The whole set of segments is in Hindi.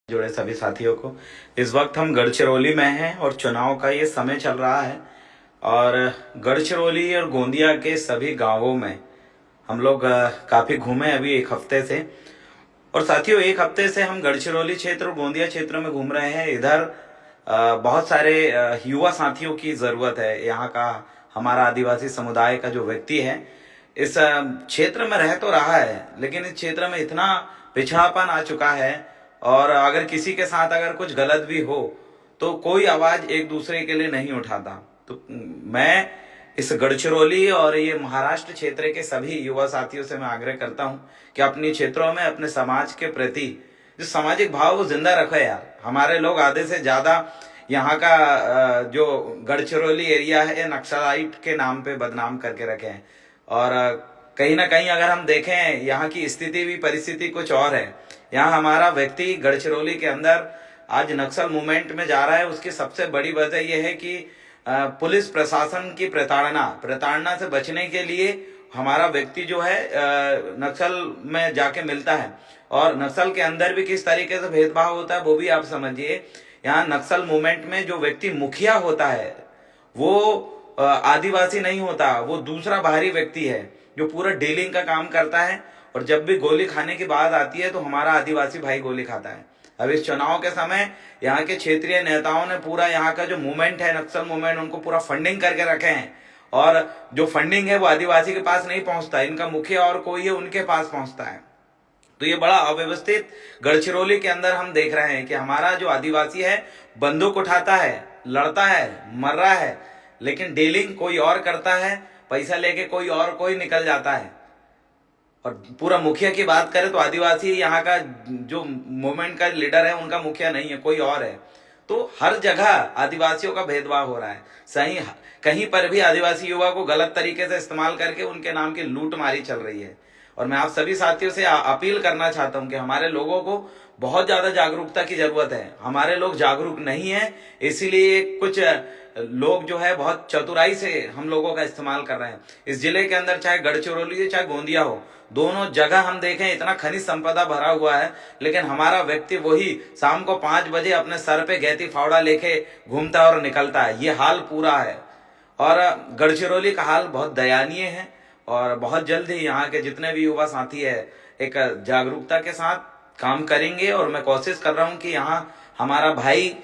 जुड़े सभी साथियों को। इस वक्त हम गढ़चिरौली में हैं और चुनाव का ये समय चल रहा है और गढ़चिरौली और गोंदिया के सभी गांवों में हम लोग काफी घूमे अभी एक हफ्ते से। और साथियों, एक हफ्ते से हम गढ़चिरौली क्षेत्र और गोंदिया क्षेत्र में घूम रहे हैं। इधर बहुत सारे युवा साथियों की जरूरत है। यहाँ का हमारा आदिवासी समुदाय का जो व्यक्ति है इस क्षेत्र में रह तो रहा है, लेकिन इस क्षेत्र में इतना पिछड़ापन आ चुका है और अगर किसी के साथ अगर कुछ गलत भी हो तो कोई आवाज एक दूसरे के लिए नहीं उठाता। तो मैं इस गढ़चिरौली और ये महाराष्ट्र क्षेत्र के सभी युवा साथियों से मैं आग्रह करता हूं कि अपने क्षेत्रों में अपने समाज के प्रति जो सामाजिक भाव वो जिंदा रखो यार। हमारे लोग आधे से ज्यादा यहाँ का जो गढ़चिरौली एरिया है नक्सलाइट के नाम पे बदनाम करके रखे हैं और कहीं ना कहीं अगर हम देखें यहाँ की स्थिति भी परिस्थिति कुछ और है। यहाँ हमारा व्यक्ति गढ़चिरौली के अंदर आज नक्सल मूवमेंट में जा रहा है। उसकी सबसे बड़ी वजह यह है कि पुलिस प्रशासन की प्रताड़ना से बचने के लिए हमारा व्यक्ति जो है नक्सल में जाके मिलता है और नक्सल के अंदर भी किस तरीके से भेदभाव होता है वो भी आप समझिए। यहाँ नक्सल मूवमेंट में जो व्यक्ति मुखिया होता है वो आदिवासी नहीं होता, वो दूसरा बाहरी व्यक्ति है जो पूरा डीलिंग का काम करता है और जब भी गोली खाने की बात आती है तो हमारा आदिवासी भाई गोली खाता है। अब इस चुनाव के समय यहाँ के क्षेत्रीय नेताओं ने पूरा यहाँ का जो मूवमेंट है नक्सल मूवमेंट उनको पूरा फंडिंग करके रखे हैं और जो फंडिंग है वो आदिवासी के पास नहीं पहुंचता, इनका मुखिया और कोई है उनके पास पहुंचता है। तो ये बड़ा अव्यवस्थित गढ़चिरौली के अंदर हम देख रहे हैं कि हमारा जो आदिवासी है बंदूक उठाता है, लड़ता है, मर रहा है, लेकिन डीलिंग कोई और करता है, पैसा लेके कोई निकल जाता है। और पूरा मुखिया की बात करें तो आदिवासी यहाँ का जो मूवमेंट का लीडर है उनका मुखिया नहीं है, कोई और है। तो हर जगह आदिवासियों का भेदभाव हो रहा है। सही कहीं पर भी आदिवासी युवा को गलत तरीके से इस्तेमाल करके उनके नाम की लूटमारी चल रही है। और मैं आप सभी साथियों से अपील करना चाहता हूं कि हमारे लोगों को बहुत ज्यादा जागरूकता की जरूरत है। हमारे लोग जागरूक नहीं है, इसीलिए कुछ लोग जो है बहुत चतुराई से हम लोगों का इस्तेमाल कर रहे हैं। इस जिले के अंदर चाहे गढ़चिरौली हो चाहे गोंदिया हो, दोनों जगह हम देखें इतना खनिज संपदा भरा हुआ है, लेकिन हमारा व्यक्ति वही शाम को 5 बजे अपने सर पे गैती फावड़ा लेके घूमता है और निकलता है। ये हाल पूरा है और गढ़चिरौली का हाल बहुत दयनीय है और बहुत जल्द ही यहाँ के जितने भी युवा साथी है एक जागरूकता के साथ काम करेंगे। और मैं कोशिश कर रहा हूँ कि यहाँ हमारा भाई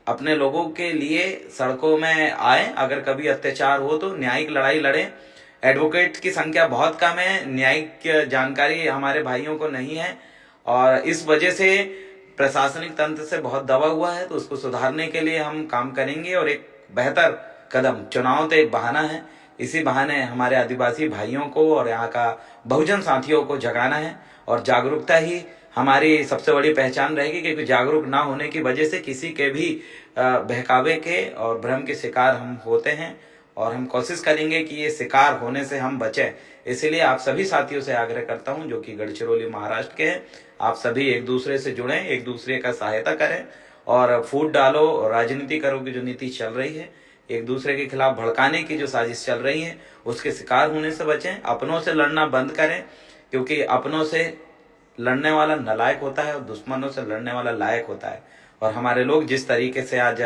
अपने लोगों के लिए सड़कों में आए, अगर कभी अत्याचार हो तो न्यायिक लड़ाई लड़े। एडवोकेट की संख्या बहुत कम है, न्यायिक जानकारी हमारे भाइयों को नहीं है और इस वजह से प्रशासनिक तंत्र से बहुत दबा हुआ है। तो उसको सुधारने के लिए हम काम करेंगे और एक बेहतर कदम, चुनाव तो एक बहाना है, इसी बहाने हमारे आदिवासी भाइयों को और यहाँ का बहुजन साथियों को जगाना है और जागरूकता ही हमारी सबसे बड़ी पहचान रहेगी। क्योंकि जागरूक ना होने की वजह से किसी के भी बहकावे के और भ्रम के शिकार हम होते हैं और हम कोशिश करेंगे कि ये शिकार होने से हम बचें। इसीलिए आप सभी साथियों से आग्रह करता हूं जो कि गढ़चिरौली महाराष्ट्र के हैं, आप सभी एक दूसरे से जुड़ें, एक दूसरे का सहायता करें और फूट डालो, राजनीति करो की जो नीति चल रही है, एक दूसरे के खिलाफ भड़काने की जो साजिश चल रही है उसके शिकार होने से बचें। अपनों से लड़ना बंद करें, क्योंकि अपनों से लड़ने वाला नालायक होता है और दुश्मनों से लड़ने वाला लायक होता है। और हमारे लोग जिस तरीके से आज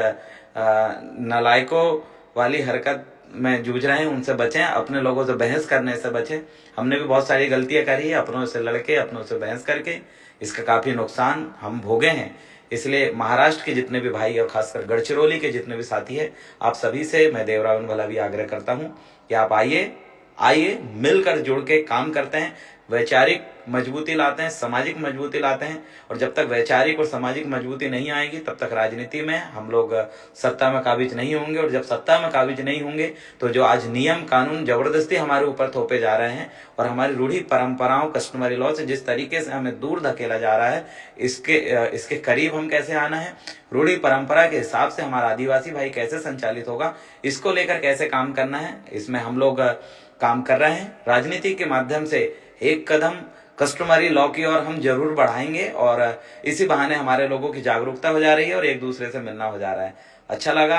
नालायकों वाली हरकत में जूझ रहे हैं उनसे बचें, अपने लोगों से बहस करने से बचें। हमने भी बहुत सारी गलतियां करी है, अपनों से लड़के, अपनों से बहस करके इसका काफी नुकसान हम भोगे हैं। इसलिए महाराष्ट्र के जितने भी भाई और खासकर गढ़चिरौली के जितने भी साथी है, आप सभी से मैं देवरावन वाला भी आग्रह करता हूं कि आप आइए मिलकर जुड़ के काम करते हैं, वैचारिक मजबूती लाते हैं, सामाजिक मजबूती लाते हैं। और जब तक वैचारिक और सामाजिक मजबूती नहीं आएगी तब तक राजनीति में हम लोग सत्ता में काबिज नहीं होंगे। और जब सत्ता में काबिज नहीं होंगे तो जो आज नियम कानून जबरदस्ती हमारे ऊपर थोपे जा रहे हैं और हमारी रूढ़ी परंपराओं कस्टमरी लॉ से जिस तरीके से हमें दूर धकेला जा रहा है, इसके करीब हम कैसे आना है, रूढ़ी परंपरा के हिसाब से हमारा आदिवासी भाई कैसे संचालित होगा, इसको लेकर कैसे काम करना है, इसमें हम लोग काम कर रहे हैं। राजनीति के माध्यम से एक कदम कस्टमरी लॉ की ओर हम जरूर बढ़ाएंगे और इसी बहाने हमारे लोगों की जागरूकता हो जा रही है और एक दूसरे से मिलना हो जा रहा है। अच्छा लगा।